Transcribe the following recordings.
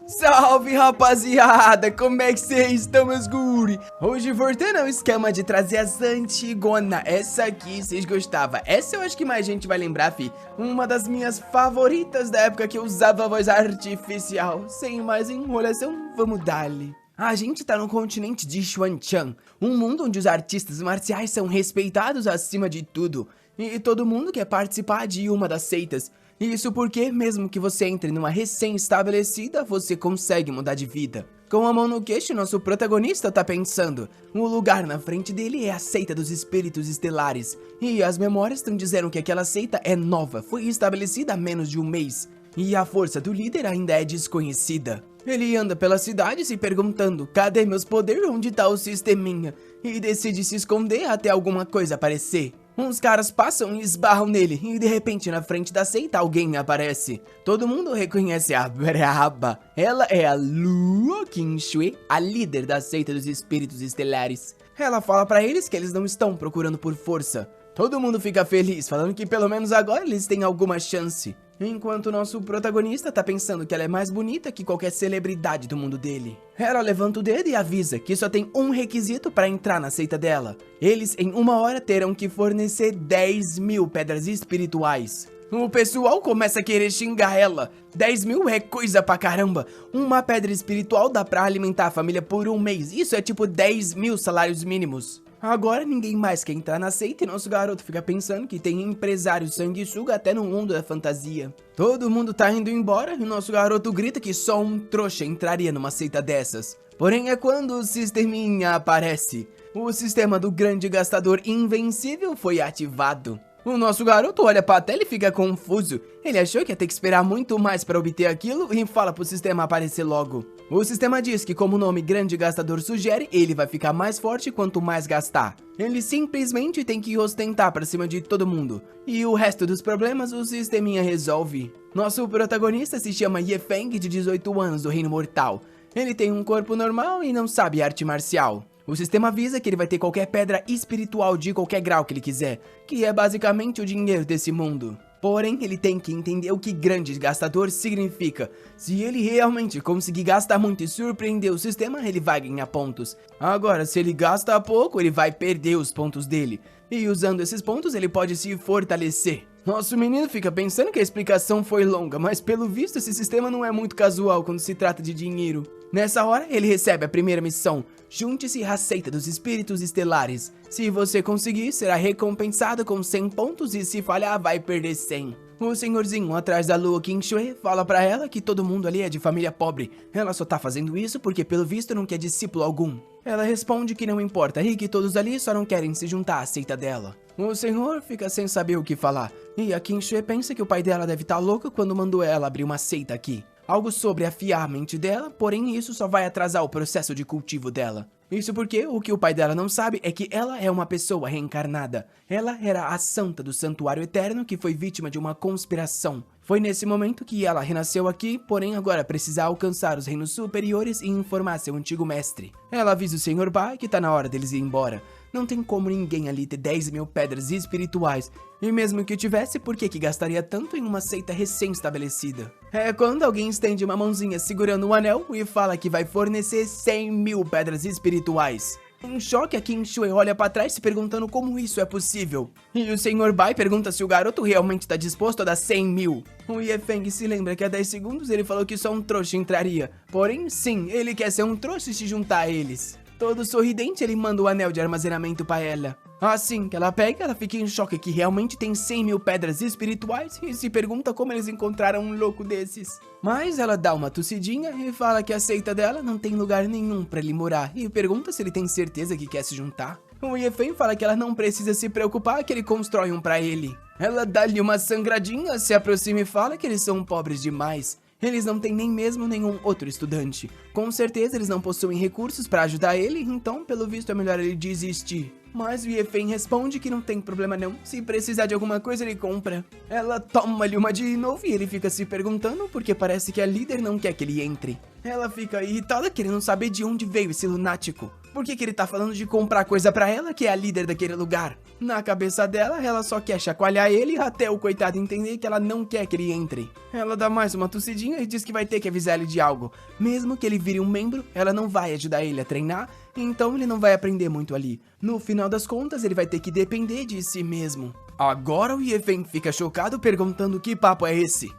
Salve, rapaziada! Como é que vocês estão, meus guri? Hoje voltando ao esquema de trazer as antigona. Essa aqui, vocês gostavam. Essa eu acho que mais gente vai lembrar, fi. Uma das minhas favoritas da época que eu usava a voz artificial. Sem mais enrolação, vamos dar-lhe. A gente tá no continente de Xuanchan, um mundo onde os artistas marciais são respeitados acima de tudo. E todo mundo quer participar de uma das seitas. Isso porque, mesmo que você entre numa recém-estabelecida, você consegue mudar de vida. Com a mão no queixo, nosso protagonista tá pensando. O lugar na frente dele é a seita dos espíritos estelares. E as memórias estão dizendo que aquela seita é nova, foi estabelecida há menos de um mês. E a força do líder ainda é desconhecida. Ele anda pela cidade se perguntando, cadê meus poderes, onde tá o sisteminha? E decide se esconder até alguma coisa aparecer. Uns caras passam e esbarram nele, e de repente na frente da seita alguém aparece. Todo mundo reconhece a braba. Ela é a Luo Qingxue, a líder da seita dos espíritos estelares. Ela fala pra eles que eles não estão procurando por força. Todo mundo fica feliz, falando que pelo menos agora eles têm alguma chance. Enquanto nosso protagonista tá pensando que ela é mais bonita que qualquer celebridade do mundo dele. Ela levanta o dedo e avisa que só tem um requisito para entrar na seita dela. Eles em uma hora terão que fornecer 10.000 pedras espirituais. O pessoal começa a querer xingar ela. 10.000 é coisa pra caramba. Uma pedra espiritual dá pra alimentar a família por um mês. Isso é tipo 10.000 salários mínimos. Agora ninguém mais quer entrar na seita e nosso garoto fica pensando que tem empresário sanguessuga até no mundo da fantasia. Todo mundo tá indo embora e nosso garoto grita que só um trouxa entraria numa seita dessas. Porém é quando o sisteminha aparece. O sistema do grande gastador invencível foi ativado. O nosso garoto olha pra tela e fica confuso. Ele achou que ia ter que esperar muito mais para obter aquilo e fala pro sistema aparecer logo. O sistema diz que, como o nome Grande Gastador sugere, ele vai ficar mais forte quanto mais gastar. Ele simplesmente tem que ostentar pra cima de todo mundo. E o resto dos problemas o sisteminha resolve. Nosso protagonista se chama Ye Feng, de 18 anos, do Reino Mortal. Ele tem um corpo normal e não sabe arte marcial. O sistema avisa que ele vai ter qualquer pedra espiritual de qualquer grau que ele quiser, que é basicamente o dinheiro desse mundo. Porém, ele tem que entender o que grande gastador significa. Se ele realmente conseguir gastar muito e surpreender o sistema, ele vai ganhar pontos. Agora, se ele gasta pouco, ele vai perder os pontos dele. E usando esses pontos, ele pode se fortalecer. Nosso menino fica pensando que a explicação foi longa, mas pelo visto esse sistema não é muito casual quando se trata de dinheiro. Nessa hora, ele recebe a primeira missão. Junte-se à seita dos espíritos estelares. Se você conseguir, será recompensado com 100 pontos e se falhar, vai perder 100. O senhorzinho atrás da Luo Qingxue fala pra ela que todo mundo ali é de família pobre. Ela só tá fazendo isso porque pelo visto não quer discípulo algum. Ela responde que não importa e que todos ali só não querem se juntar à seita dela. O senhor fica sem saber o que falar. E a Qingxue pensa que o pai dela deve estar louco quando mandou ela abrir uma seita aqui. Algo sobre afiar a mente dela, porém isso só vai atrasar o processo de cultivo dela. Isso porque o que o pai dela não sabe é que ela é uma pessoa reencarnada. Ela era a santa do santuário eterno que foi vítima de uma conspiração. Foi nesse momento que ela renasceu aqui, porém agora precisa alcançar os reinos superiores e informar seu antigo mestre. Ela avisa o Sr. Bai que tá na hora deles ir embora. Não tem como ninguém ali ter 10.000 pedras espirituais. E mesmo que tivesse, por que gastaria tanto em uma seita recém-estabelecida? É quando alguém estende uma mãozinha segurando um anel e fala que vai fornecer 100.000 pedras espirituais. Em choque, a Qingxue olha pra trás se perguntando como isso é possível. E o Sr. Bai pergunta se o garoto realmente tá disposto a dar 100.000. O Ye Feng se lembra que há 10 segundos ele falou que só um trouxa entraria. Porém, sim, ele quer ser um trouxa e se juntar a eles. Todo sorridente, ele manda o anel de armazenamento pra ela. Assim que ela pega, ela fica em choque que realmente tem 100.000 pedras espirituais e se pergunta como eles encontraram um louco desses. Mas ela dá uma tossidinha e fala que a seita dela não tem lugar nenhum pra ele morar e pergunta se ele tem certeza que quer se juntar. O Ye Feng fala que ela não precisa se preocupar que ele constrói um pra ele. Ela dá-lhe uma sangradinha, se aproxima e fala que eles são pobres demais. Eles não têm nem mesmo nenhum outro estudante. Com certeza eles não possuem recursos para ajudar ele, então pelo visto é melhor ele desistir. Mas o Ye Feng responde que não tem problema não, se precisar de alguma coisa ele compra. Ela toma-lhe uma de novo e ele fica se perguntando porque parece que a líder não quer que ele entre. Ela fica irritada querendo saber de onde veio esse lunático. Por que ele tá falando de comprar coisa pra ela, que é a líder daquele lugar? Na cabeça dela, ela só quer chacoalhar ele até o coitado entender que ela não quer que ele entre. Ela dá mais uma tossidinha e diz que vai ter que avisar ele de algo. Mesmo que ele vire um membro, ela não vai ajudar ele a treinar, então ele não vai aprender muito ali. No final das contas, ele vai ter que depender de si mesmo. Agora o Ye-Feng fica chocado perguntando que papo é esse.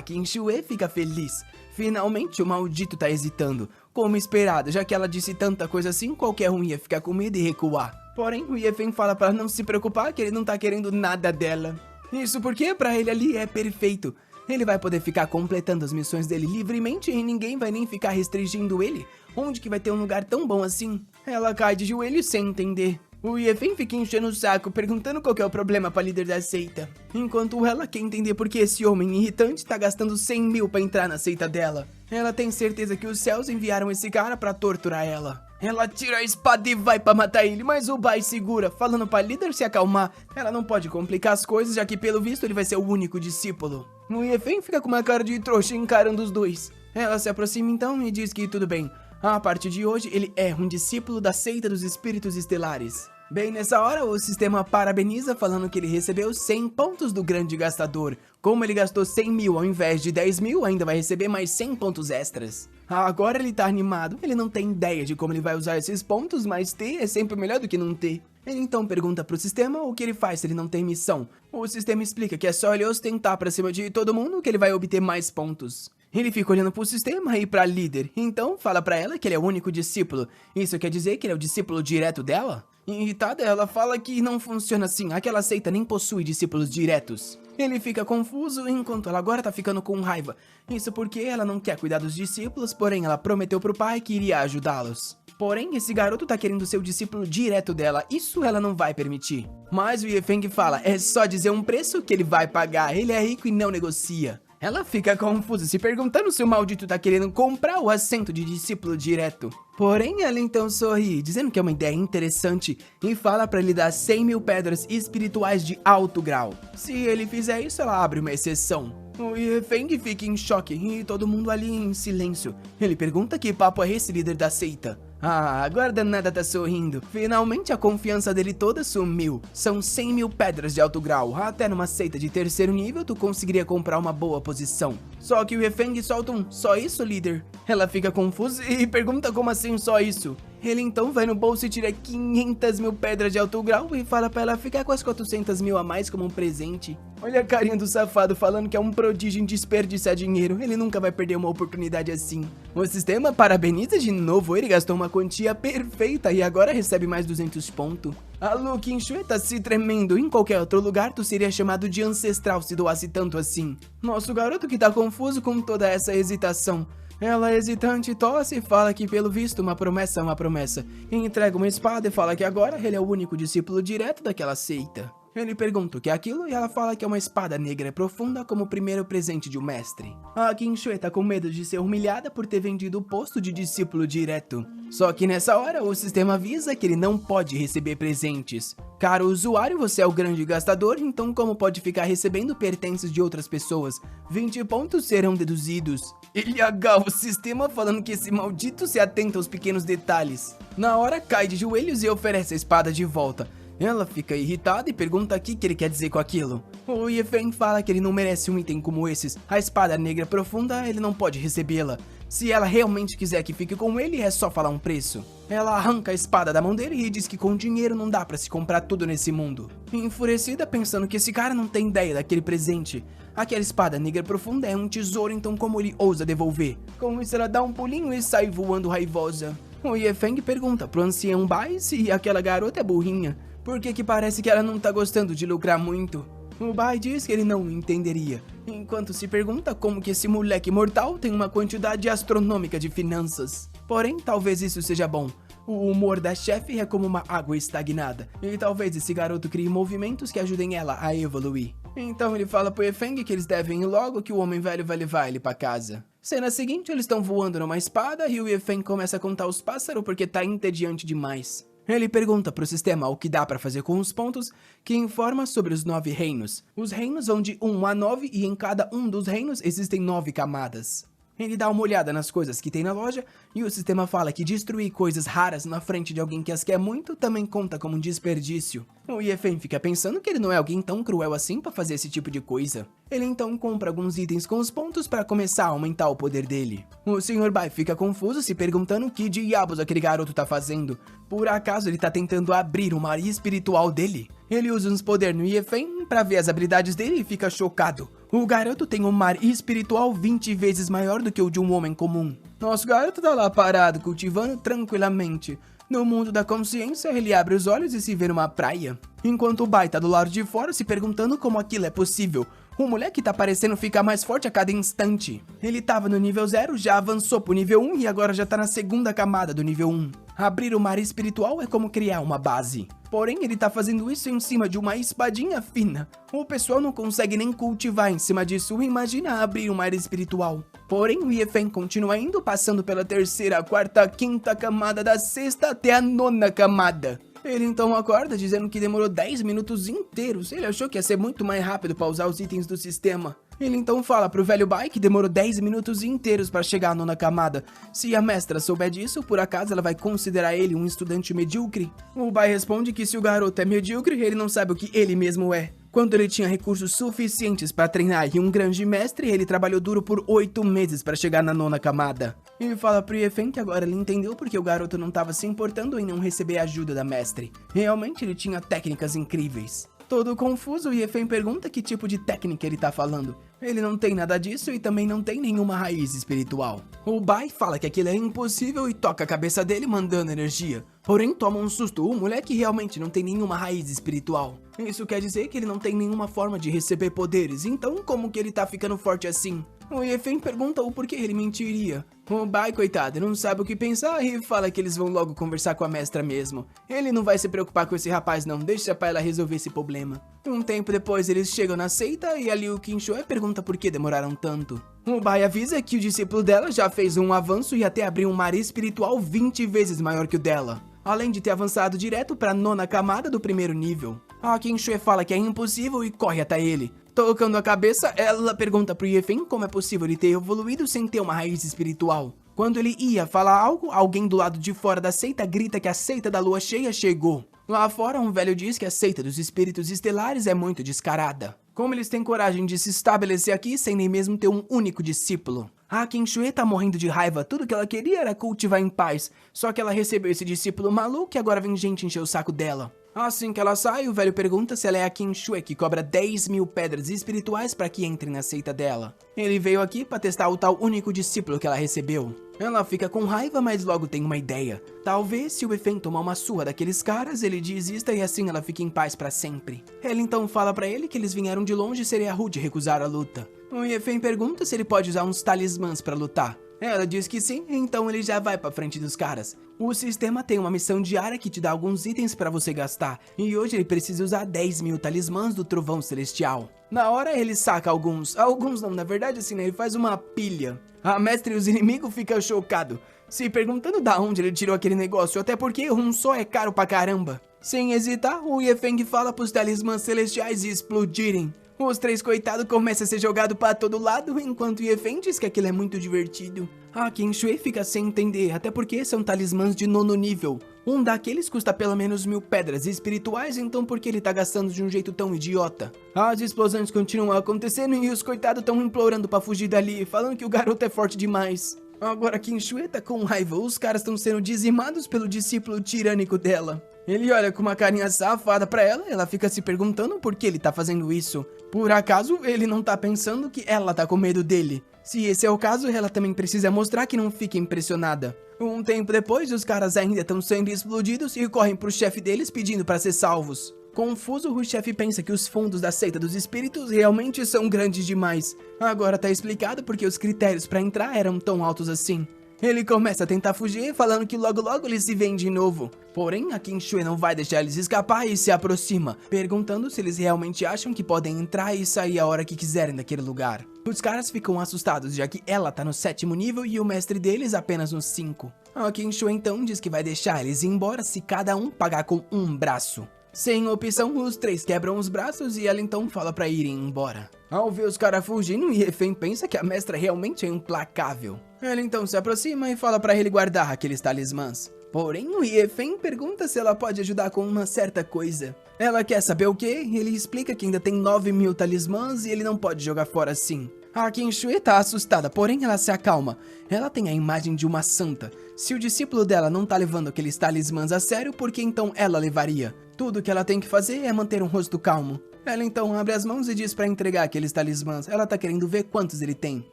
Qin Shuai fica feliz. Finalmente o maldito tá hesitando. Como esperado, já que ela disse tanta coisa assim, qualquer um ia ficar com medo e recuar. Porém, o Ye-Feng fala pra não se preocupar que ele não tá querendo nada dela. Isso porque pra ele ali é perfeito. Ele vai poder ficar completando as missões dele livremente e ninguém vai nem ficar restringindo ele. Onde que vai ter um lugar tão bom assim? Ela cai de joelhos sem entender. O Ye-Feng fica enchendo o saco, perguntando qual que é o problema pra líder da seita. Enquanto ela quer entender por que esse homem irritante tá gastando 100 mil pra entrar na seita dela. Ela tem certeza que os céus enviaram esse cara pra torturar ela. Ela tira a espada e vai pra matar ele, mas o Bai segura, falando pra líder se acalmar. Ela não pode complicar as coisas, já que pelo visto ele vai ser o único discípulo. O Ye-Feng fica com uma cara de trouxa encarando os dois. Ela se aproxima então e diz que tudo bem. A partir de hoje, ele é um discípulo da seita dos espíritos estelares. Bem nessa hora, o sistema parabeniza falando que ele recebeu 100 pontos do grande gastador. Como ele gastou 100 mil ao invés de 10 mil, ainda vai receber mais 100 pontos extras. Agora ele tá animado, ele não tem ideia de como ele vai usar esses pontos, mas ter é sempre melhor do que não ter. Ele então pergunta pro sistema o que ele faz se ele não tem missão. O sistema explica que é só ele ostentar pra cima de todo mundo que ele vai obter mais pontos. Ele fica olhando pro sistema e pra líder, então fala pra ela que ele é o único discípulo. Isso quer dizer que ele é o discípulo direto dela? Irritada, ela fala que não funciona assim, aquela seita nem possui discípulos diretos. Ele fica confuso enquanto ela agora tá ficando com raiva. Isso porque ela não quer cuidar dos discípulos, porém ela prometeu pro pai que iria ajudá-los. Porém, esse garoto tá querendo ser o discípulo direto dela, isso ela não vai permitir. Mas o Ye-Feng fala, é só dizer um preço que ele vai pagar, ele é rico e não negocia. Ela fica confusa, se perguntando se o maldito tá querendo comprar o assento de discípulo direto. Porém, ela então sorri, dizendo que é uma ideia interessante e fala pra ele dar 100 mil pedras espirituais de alto grau. Se ele fizer isso, ela abre uma exceção. O Ye-Feng fica em choque e todo mundo ali em silêncio. Ele pergunta que papo é esse, líder da seita. Agora danada tá sorrindo. Finalmente a confiança dele toda sumiu. São 100 mil pedras de alto grau. Até numa seita de terceiro nível tu conseguiria comprar uma boa posição. Só que o Ye-Feng solta um, só isso, líder? Ela fica confusa e pergunta como assim só isso? Ele então vai no bolso e tira 500 mil pedras de alto grau e fala pra ela ficar com as 400 mil a mais como um presente. Olha a carinha do safado falando que é um prodígio em desperdiçar dinheiro, ele nunca vai perder uma oportunidade assim. O sistema parabeniza de novo, ele gastou uma quantia perfeita e agora recebe mais 200 pontos. A Qin Shuai tá se tremendo, em qualquer outro lugar tu seria chamado de ancestral se doasse tanto assim. Nosso garoto que tá confuso com toda essa hesitação. Ela hesitante tosse e fala que pelo visto uma promessa é uma promessa. E entrega uma espada e fala que agora ele é o único discípulo direto daquela seita. Ele pergunta o que é aquilo e ela fala que é uma espada negra e profunda como o primeiro presente de um mestre. A Qin Shuai tá com medo de ser humilhada por ter vendido o posto de discípulo direto. Só que nessa hora o sistema avisa que ele não pode receber presentes. Caro usuário, você é o grande gastador, então como pode ficar recebendo pertences de outras pessoas? 20 pontos serão deduzidos. Ele agarra o sistema falando que esse maldito se atenta aos pequenos detalhes. Na hora cai de joelhos e oferece a espada de volta. Ela fica irritada e pergunta o que ele quer dizer com aquilo. O Ye-Feng fala que ele não merece um item como esses. A espada negra profunda, ele não pode recebê-la. Se ela realmente quiser que fique com ele, é só falar um preço. Ela arranca a espada da mão dele e diz que com dinheiro não dá pra se comprar tudo nesse mundo. Enfurecida, pensando que esse cara não tem ideia daquele presente. Aquela espada negra profunda é um tesouro, então como ele ousa devolver? Com isso ela dá um pulinho e sai voando raivosa. O Ye-Feng pergunta pro ancião Bai se aquela garota é burrinha. Por que parece que ela não tá gostando de lucrar muito? O Bai diz que ele não entenderia, enquanto se pergunta como que esse moleque mortal tem uma quantidade astronômica de finanças. Porém, talvez isso seja bom. O humor da chefe é como uma água estagnada, e talvez esse garoto crie movimentos que ajudem ela a evoluir. Então ele fala pro Ye-Feng que eles devem ir logo, que o homem velho vai levar ele pra casa. Cena seguinte, eles estão voando numa espada e o Ye-Feng começa a contar os pássaros porque tá entediante demais. Ele pergunta pro sistema o que dá pra fazer com os pontos, que informa sobre os 9 reinos. Os reinos vão de 1 a 9 e em cada um dos reinos existem 9 camadas. Ele dá uma olhada nas coisas que tem na loja e o sistema fala que destruir coisas raras na frente de alguém que as quer muito também conta como um desperdício. O Yefen fica pensando que ele não é alguém tão cruel assim pra fazer esse tipo de coisa. Ele então compra alguns itens com os pontos para começar a aumentar o poder dele. O Sr. Bai fica confuso, se perguntando o que diabos aquele garoto tá fazendo. Por acaso ele tá tentando abrir o mar espiritual dele? Ele usa uns poderes no Yefen pra ver as habilidades dele e fica chocado. O garoto tem um mar espiritual 20 vezes maior do que o de um homem comum. Nosso garoto tá lá parado, cultivando tranquilamente. No mundo da consciência, ele abre os olhos e se vê numa praia. Enquanto o Bai tá do lado de fora se perguntando como aquilo é possível. O moleque tá parecendo ficar mais forte a cada instante. Ele tava no nível 0, já avançou pro nível 1 e agora já tá na segunda camada do nível 1. Abrir o mar espiritual é como criar uma base. Porém, ele tá fazendo isso em cima de uma espadinha fina. O pessoal não consegue nem cultivar em cima disso, imagina abrir um mar espiritual. Porém, o Yefen continua indo, passando pela terceira, quarta, quinta camada, da sexta até a nona camada. Ele então acorda dizendo que demorou 10 minutos inteiros. Ele achou que ia ser muito mais rápido para usar os itens do sistema. Ele então fala pro velho Bai que demorou 10 minutos inteiros para chegar à nona camada. Se a mestra souber disso, por acaso ela vai considerar ele um estudante medíocre? O Bai responde que se o garoto é medíocre, ele não sabe o que ele mesmo é. Quando ele tinha recursos suficientes para treinar e um grande mestre, ele trabalhou duro por 8 meses para chegar na nona camada. Ele fala pro Yefen que agora ele entendeu porque o garoto não estava se importando em não receber a ajuda da mestre. Realmente ele tinha técnicas incríveis. Todo confuso, o Yefen pergunta que tipo de técnica ele tá falando. Ele não tem nada disso e também não tem nenhuma raiz espiritual. O Bai fala que aquilo é impossível e toca a cabeça dele mandando energia. Porém, toma um susto, o moleque realmente não tem nenhuma raiz espiritual. Isso quer dizer que ele não tem nenhuma forma de receber poderes, então como que ele tá ficando forte assim? O Yefen pergunta o porquê ele mentiria. O Bai, coitado, não sabe o que pensar e fala que eles vão logo conversar com a mestra mesmo. Ele não vai se preocupar com esse rapaz não, deixa pra ela resolver esse problema. Um tempo depois eles chegam na seita e ali o Qinshue pergunta por que demoraram tanto. O Bai avisa que o discípulo dela já fez um avanço e até abriu um mar espiritual 20 vezes maior que o dela. Além de ter avançado direto pra nona camada do primeiro nível. A Qinshue fala que é impossível e corre até ele. Tocando a cabeça, ela pergunta pro Yefen como é possível ele ter evoluído sem ter uma raiz espiritual. Quando ele ia falar algo, alguém do lado de fora da seita grita que a seita da lua cheia chegou. Lá fora, um velho diz que a seita dos espíritos estelares é muito descarada. Como eles têm coragem de se estabelecer aqui sem nem mesmo ter um único discípulo? A Qinshue tá morrendo de raiva, tudo que ela queria era cultivar em paz. Só que ela recebeu esse discípulo maluco e agora vem gente encher o saco dela. Assim que ela sai, o velho pergunta se ela é a Qinshue que cobra 10.000 pedras espirituais para que entre na seita dela. Ele veio aqui para testar o tal único discípulo que ela recebeu. Ela fica com raiva, mas logo tem uma ideia. Talvez se o Yefen tomar uma surra daqueles caras, ele desista e assim ela fica em paz para sempre. Ela então fala para ele que eles vieram de longe e seria rude recusar a luta. O Yefen pergunta se ele pode usar uns talismãs para lutar. Ela diz que sim, então ele já vai pra frente dos caras. O sistema tem uma missão diária que te dá alguns itens pra você gastar, e hoje ele precisa usar 10.000 talismãs do Trovão Celestial. Na hora ele saca alguns não, na verdade assim, né, ele faz uma pilha. A mestre e os inimigos ficam chocados, se perguntando da onde ele tirou aquele negócio, até porque um só é caro pra caramba. Sem hesitar, o Yefen fala pros talismãs celestiais explodirem. Os três coitados começam a ser jogados para todo lado, enquanto Yefen diz que aquilo é muito divertido. A Qinshue fica sem entender, até porque são talismãs de 9º nível. Um daqueles custa pelo menos 1.000 pedras espirituais, então por que ele tá gastando de um jeito tão idiota? As explosões continuam acontecendo e os coitados estão implorando para fugir dali, falando que o garoto é forte demais. Agora Qinshue tá com raiva, os caras estão sendo dizimados pelo discípulo tirânico dela. Ele olha com uma carinha safada pra ela fica se perguntando por que ele tá fazendo isso. Por acaso, ele não tá pensando que ela tá com medo dele? Se esse é o caso, ela também precisa mostrar que não fica impressionada. Um tempo depois, os caras ainda estão sendo explodidos e correm pro chefe deles pedindo pra ser salvos. Confuso, o chefe pensa que os fundos da seita dos espíritos realmente são grandes demais. Agora tá explicado porque os critérios pra entrar eram tão altos assim. Ele começa a tentar fugir, falando que logo logo eles se veem de novo. Porém, a Qinshue não vai deixar eles escapar e se aproxima, perguntando se eles realmente acham que podem entrar e sair a hora que quiserem daquele lugar. Os caras ficam assustados, já que ela tá no 7º nível e o mestre deles apenas no 5. A Qinshue então diz que vai deixar eles ir embora se cada um pagar com um braço. Sem opção, os três quebram os braços e ela então fala pra irem embora. Ao ver os caras fugindo, Yefen pensa que a mestra realmente é implacável. Ela então se aproxima e fala pra ele guardar aqueles talismãs. Porém, o Yefen pergunta se ela pode ajudar com uma certa coisa. Ela quer saber o que? Ele explica que ainda tem 9.000 talismãs e ele não pode jogar fora assim. A Qinxue tá assustada, porém ela se acalma. Ela tem a imagem de uma santa. Se o discípulo dela não tá levando aqueles talismãs a sério, por que então ela levaria? Tudo que ela tem que fazer é manter um rosto calmo. Ela então abre as mãos e diz pra entregar aqueles talismãs. Ela tá querendo ver quantos ele tem.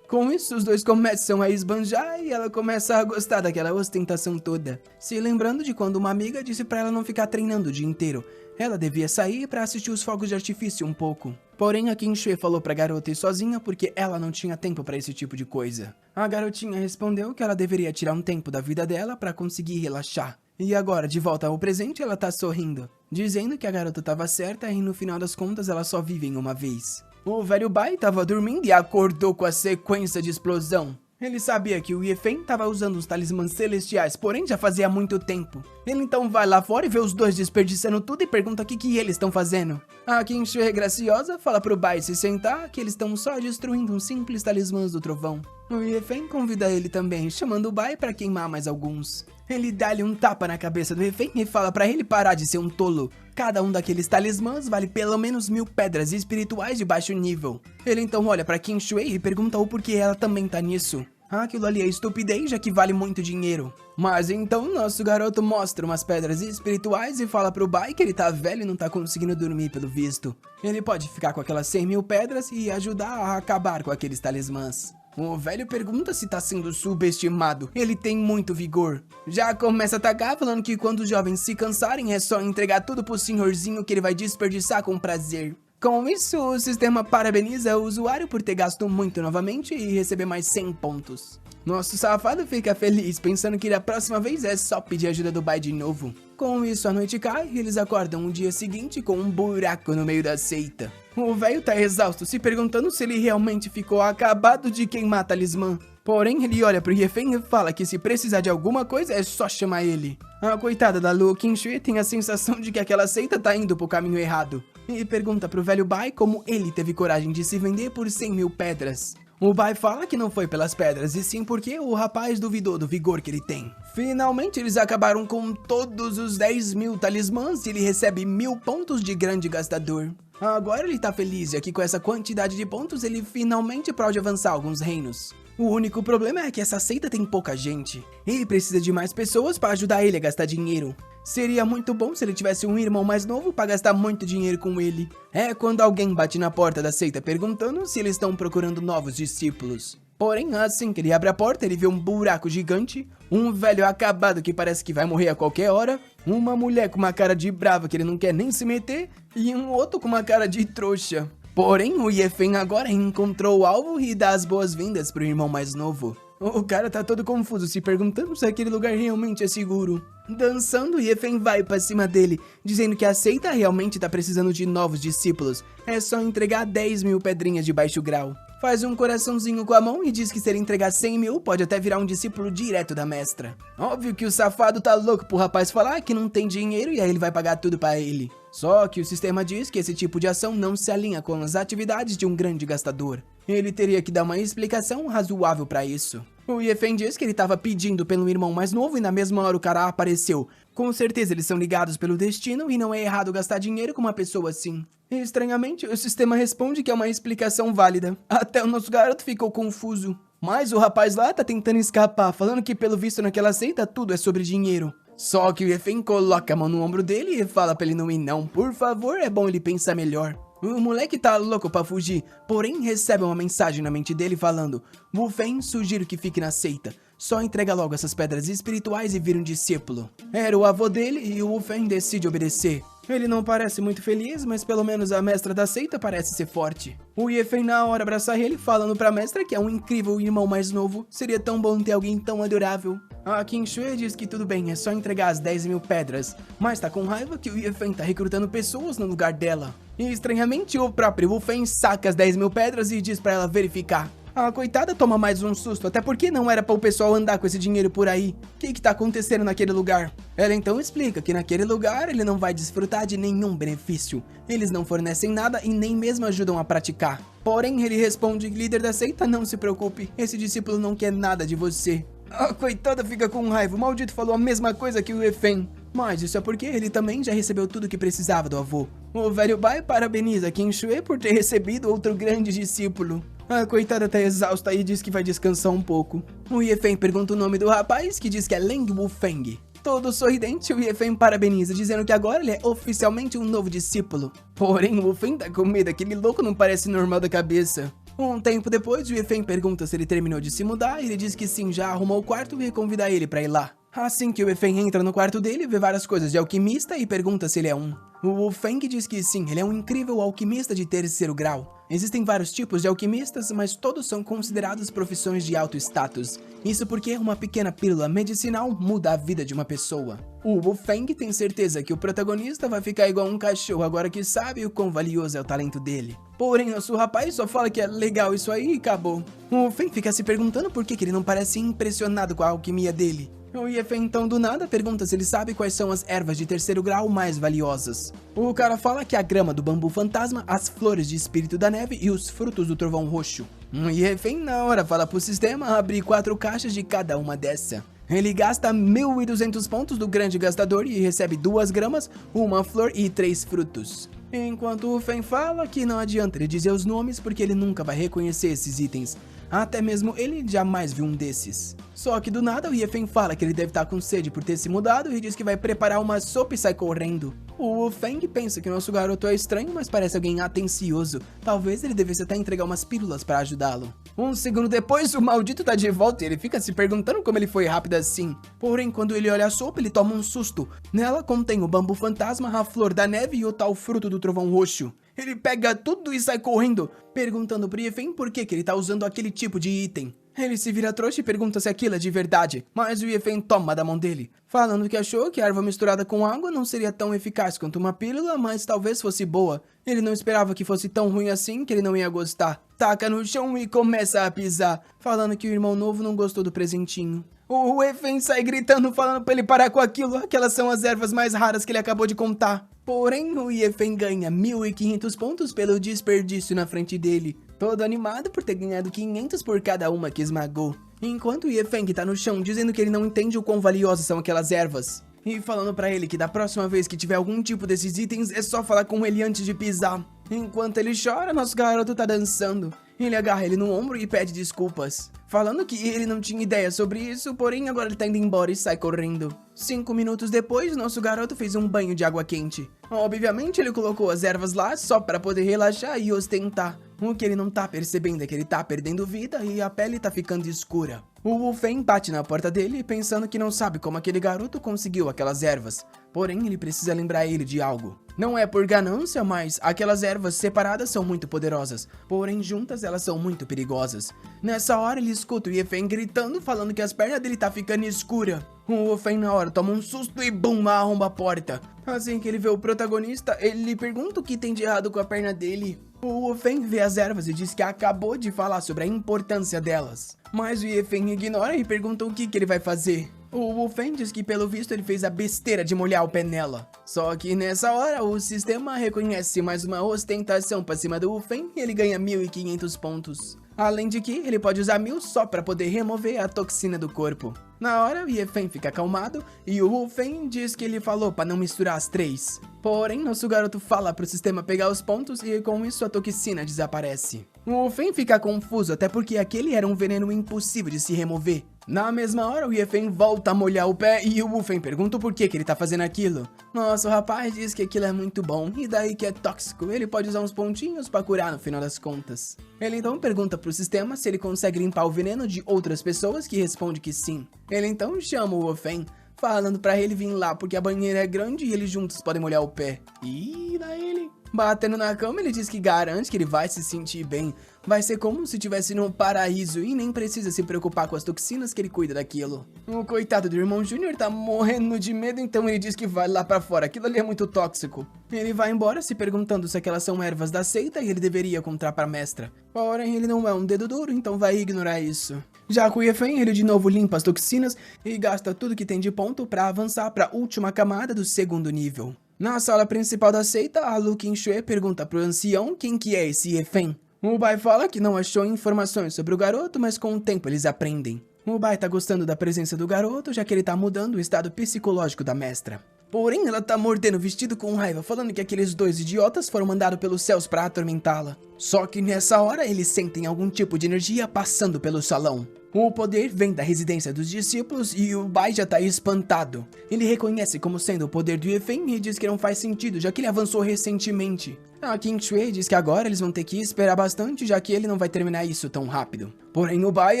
Com isso, os dois começam a esbanjar e ela começa a gostar daquela ostentação toda. Se lembrando de quando uma amiga disse pra ela não ficar treinando o dia inteiro. Ela devia sair pra assistir os fogos de artifício um pouco. Porém, a Qinxue falou pra garota ir sozinha porque ela não tinha tempo pra esse tipo de coisa. A garotinha respondeu que ela deveria tirar um tempo da vida dela pra conseguir relaxar. E agora, de volta ao presente, ela tá sorrindo, dizendo que a garota tava certa e no final das contas ela só vive em uma vez. O velho Bai tava dormindo e acordou com a sequência de explosão. Ele sabia que o Yefen tava usando os talismãs celestiais, porém já fazia muito tempo. Ele então vai lá fora e vê os dois desperdiçando tudo e pergunta o que eles estão fazendo. A Qinxue graciosa fala pro Bai se sentar, que eles estão só destruindo uns simples talismãs do trovão. O Yefen convida ele também, chamando o Bai pra queimar mais alguns. Ele dá-lhe um tapa na cabeça do Yefen e fala pra ele parar de ser um tolo. Cada um daqueles talismãs vale pelo menos 1.000 pedras espirituais de baixo nível. Ele então olha pra Qinxue e pergunta o porquê ela também tá nisso. Aquilo ali é estupidez, já que vale muito dinheiro. Mas então nosso garoto mostra umas pedras espirituais e fala pro Bai que ele tá velho e não tá conseguindo dormir pelo visto. Ele pode ficar com aquelas 100.000 pedras e ajudar a acabar com aqueles talismãs. O velho pergunta se tá sendo subestimado. Ele tem muito vigor. Já começa a atacar falando que quando os jovens se cansarem é só entregar tudo pro senhorzinho que ele vai desperdiçar com prazer. Com isso, o sistema parabeniza o usuário por ter gasto muito novamente e receber mais 100 pontos. Nosso safado fica feliz, pensando que da próxima vez é só pedir ajuda do Bai de novo. Com isso, a noite cai e eles acordam no dia seguinte com um buraco no meio da seita. O velho tá exausto, se perguntando se ele realmente ficou acabado de queimar talismã. Porém, ele olha pro Yefen e fala que se precisar de alguma coisa é só chamar ele. A coitada da Luo Qinxue tem a sensação de que aquela seita tá indo pro caminho errado. E pergunta pro velho Bai como ele teve coragem de se vender por 100.000 pedras. O Bai fala que não foi pelas pedras, e sim porque o rapaz duvidou do vigor que ele tem. Finalmente eles acabaram com todos os 10.000 talismãs e ele recebe 1.000 pontos de grande gastador. Agora ele tá feliz, já que com essa quantidade de pontos ele finalmente pode avançar alguns reinos. O único problema é que essa seita tem pouca gente. Ele precisa de mais pessoas para ajudar ele a gastar dinheiro. Seria muito bom se ele tivesse um irmão mais novo para gastar muito dinheiro com ele. É quando alguém bate na porta da seita perguntando se eles estão procurando novos discípulos. Porém, assim que ele abre a porta, ele vê um buraco gigante, um velho acabado que parece que vai morrer a qualquer hora, uma mulher com uma cara de brava que ele não quer nem se meter, e um outro com uma cara de trouxa. Porém, o Yefen agora encontrou o alvo e dá as boas-vindas pro irmão mais novo. O cara tá todo confuso, se perguntando se aquele lugar realmente é seguro. Dançando, Yefen vai pra cima dele, dizendo que a seita realmente tá precisando de novos discípulos. É só entregar 10.000 pedrinhas de baixo grau. Faz um coraçãozinho com a mão e diz que se ele entregar 100.000, pode até virar um discípulo direto da mestra. Óbvio que o safado tá louco pro rapaz falar que não tem dinheiro e aí ele vai pagar tudo pra ele. Só que o sistema diz que esse tipo de ação não se alinha com as atividades de um grande gastador. Ele teria que dar uma explicação razoável pra isso. O Yefen diz que ele tava pedindo pelo irmão mais novo e na mesma hora o cara apareceu. Com certeza eles são ligados pelo destino e não é errado gastar dinheiro com uma pessoa assim. Estranhamente, o sistema responde que é uma explicação válida. Até o nosso garoto ficou confuso. Mas o rapaz lá tá tentando escapar, falando que pelo visto naquela seita tudo é sobre dinheiro. Só que o Yefen coloca a mão no ombro dele e fala pra ele não ir não. Por favor, é bom ele pensar melhor. O moleque tá louco pra fugir, porém recebe uma mensagem na mente dele falando: Wu Fen, sugiro que fique na seita. Só entrega logo essas pedras espirituais e vira um discípulo. Era o avô dele e o Wu Fen decide obedecer. Ele não parece muito feliz, mas pelo menos a mestra da seita parece ser forte. O Yefen na hora abraça ele, falando pra mestra que é um incrível irmão mais novo. Seria tão bom ter alguém tão adorável. A Qinxue diz que tudo bem, é só entregar as 10.000 pedras, mas tá com raiva que o Yefen tá recrutando pessoas no lugar dela. E estranhamente o próprio Wu Fen saca as 10.000 pedras e diz pra ela verificar. A coitada toma mais um susto, até porque não era para o pessoal andar com esse dinheiro por aí. O que tá acontecendo naquele lugar? Ela então explica que naquele lugar ele não vai desfrutar de nenhum benefício. Eles não fornecem nada e nem mesmo ajudam a praticar. Porém, ele responde: líder da seita, não se preocupe, esse discípulo não quer nada de você. A coitada fica com raiva, o maldito falou a mesma coisa que o Efen. Mas isso é porque ele também já recebeu tudo que precisava do avô. O velho Bai parabeniza Qin Shui por ter recebido outro grande discípulo. A coitada tá exausta e diz que vai descansar um pouco. O Yefeng pergunta o nome do rapaz, que diz que é Leng Wufeng. Todo sorridente, o Yefeng parabeniza, dizendo que agora ele é oficialmente um novo discípulo. Porém, o Wufeng tá com medo, aquele louco não parece normal da cabeça. Um tempo depois, o Yefeng pergunta se ele terminou de se mudar e ele diz que sim, já arrumou o quarto e convida ele pra ir lá. Assim que o Yefeng entra no quarto dele, vê várias coisas de alquimista e pergunta se ele é um. O Wufeng diz que sim, ele é um incrível alquimista de 3º grau. Existem vários tipos de alquimistas, mas todos são considerados profissões de alto status. Isso porque uma pequena pílula medicinal muda a vida de uma pessoa. O Wufeng tem certeza que o protagonista vai ficar igual um cachorro agora que sabe o quão valioso é o talento dele. Porém, nosso rapaz só fala que é legal isso aí e acabou. O Wufeng fica se perguntando por que ele não parece impressionado com a alquimia dele. O Yefeng então do nada pergunta se ele sabe quais são as ervas de 3º grau mais valiosas. O cara fala que a grama do bambu fantasma, as flores de espírito da neve e os frutos do trovão roxo. O Yefeng na hora fala pro sistema abrir 4 caixas de cada uma dessa. Ele gasta 1.200 pontos do grande gastador e recebe 2 gramas, 1 flor e 3 frutos. Enquanto o Fen fala que não adianta ele dizer os nomes porque ele nunca vai reconhecer esses itens. Até mesmo ele jamais viu um desses. Só que do nada o Yefeng fala que ele deve estar com sede por ter se mudado e diz que vai preparar uma sopa e sai correndo. O Feng pensa que nosso garoto é estranho, mas parece alguém atencioso. Talvez ele devesse até entregar umas pílulas para ajudá-lo. Um segundo depois, o maldito tá de volta e ele fica se perguntando como ele foi rápido assim. Porém, quando ele olha a sopa, ele toma um susto. Nela contém o bambu fantasma, a flor da neve e o tal fruto do trovão roxo. Ele pega tudo e sai correndo, perguntando pro Yefeng por que ele tá usando aquele tipo de item. Ele se vira trouxa e pergunta se aquilo é de verdade, mas o Yefeng toma da mão dele, falando que achou que a erva misturada com água não seria tão eficaz quanto uma pílula, mas talvez fosse boa. Ele não esperava que fosse tão ruim assim que ele não ia gostar. Taca no chão e começa a pisar, falando que o irmão novo não gostou do presentinho. O Yefeng sai gritando, falando pra ele parar com aquilo, aquelas são as ervas mais raras que ele acabou de contar. Porém, o Yefeng ganha 1.500 pontos pelo desperdício na frente dele, todo animado por ter ganhado 500 por cada uma que esmagou. Enquanto o Yefeng tá no chão dizendo que ele não entende o quão valiosas são aquelas ervas. E falando pra ele que da próxima vez que tiver algum tipo desses itens é só falar com ele antes de pisar. Enquanto ele chora, nosso garoto tá dançando. Ele agarra ele no ombro e pede desculpas, falando que ele não tinha ideia sobre isso, porém agora ele tá indo embora e sai correndo. 5 minutos depois, nosso garoto fez um banho de água quente. Obviamente ele colocou as ervas lá só pra poder relaxar e ostentar. O que ele não tá percebendo é que ele tá perdendo vida e a pele tá ficando escura. O Wufeng bate na porta dele pensando que não sabe como aquele garoto conseguiu aquelas ervas. Porém, ele precisa lembrar ele de algo. Não é por ganância, mas aquelas ervas separadas são muito poderosas. Porém, juntas elas são muito perigosas. Nessa hora, ele escuta o Yefeng gritando, falando que as pernas dele tá ficando escura. O Wufeng na hora toma um susto e bum, arromba a porta. Assim que ele vê o protagonista, ele lhe pergunta o que tem de errado com a perna dele. O Wufeng vê as ervas e diz que acabou de falar sobre a importância delas. Mas o Yefeng ignora e pergunta o que ele vai fazer. O Wufeng diz que pelo visto ele fez a besteira de molhar o pé nela. Só que nessa hora o sistema reconhece mais uma ostentação pra cima do Wufeng e ele ganha 1.500 pontos. Além de que ele pode usar 1.000 só pra poder remover a toxina do corpo. Na hora o Yefeng fica acalmado e o Wufeng diz que ele falou pra não misturar as 3. Porém, nosso garoto fala pro sistema pegar os pontos e com isso a toxina desaparece. O Wufeng fica confuso até porque aquele era um veneno impossível de se remover. Na mesma hora, o Yefeng volta a molhar o pé e o Wufeng pergunta por que ele tá fazendo aquilo. Nosso rapaz diz que aquilo é muito bom e daí que é tóxico, ele pode usar uns pontinhos pra curar no final das contas. Ele então pergunta pro sistema se ele consegue limpar o veneno de outras pessoas, que responde que sim. Ele então chama o Wufeng, falando pra ele vir lá porque a banheira é grande e eles juntos podem molhar o pé. E daí ele Batendo na cama, ele diz que garante que ele vai se sentir bem. Vai ser como se estivesse num paraíso e nem precisa se preocupar com as toxinas que ele cuida daquilo. O coitado do irmão Júnior tá morrendo de medo, então ele diz que vai lá pra fora. Aquilo ali é muito tóxico. Ele vai embora se perguntando se aquelas são ervas da seita e ele deveria contar pra mestra. Porém, ele não é um dedo duro, então vai ignorar isso. Já com o Yefen, ele de novo limpa as toxinas e gasta tudo que tem de ponto pra avançar pra última camada do segundo nível. Na sala principal da seita, a Lu Qingxue pergunta pro ancião quem que é esse Yefen. O Bai fala que não achou informações sobre o garoto, mas com o tempo eles aprendem. O Bai tá gostando da presença do garoto, já que ele tá mudando o estado psicológico da mestra. Porém, ela tá mordendo o vestido com raiva, falando que aqueles dois idiotas foram mandados pelos céus pra atormentá-la. Só que nessa hora, eles sentem algum tipo de energia passando pelo salão. O poder vem da residência dos discípulos e o Bai já tá espantado. Ele reconhece como sendo o poder do Yefen e diz que não faz sentido, já que ele avançou recentemente. A Qingxue diz que agora eles vão ter que esperar bastante, já que ele não vai terminar isso tão rápido. Porém, o Bai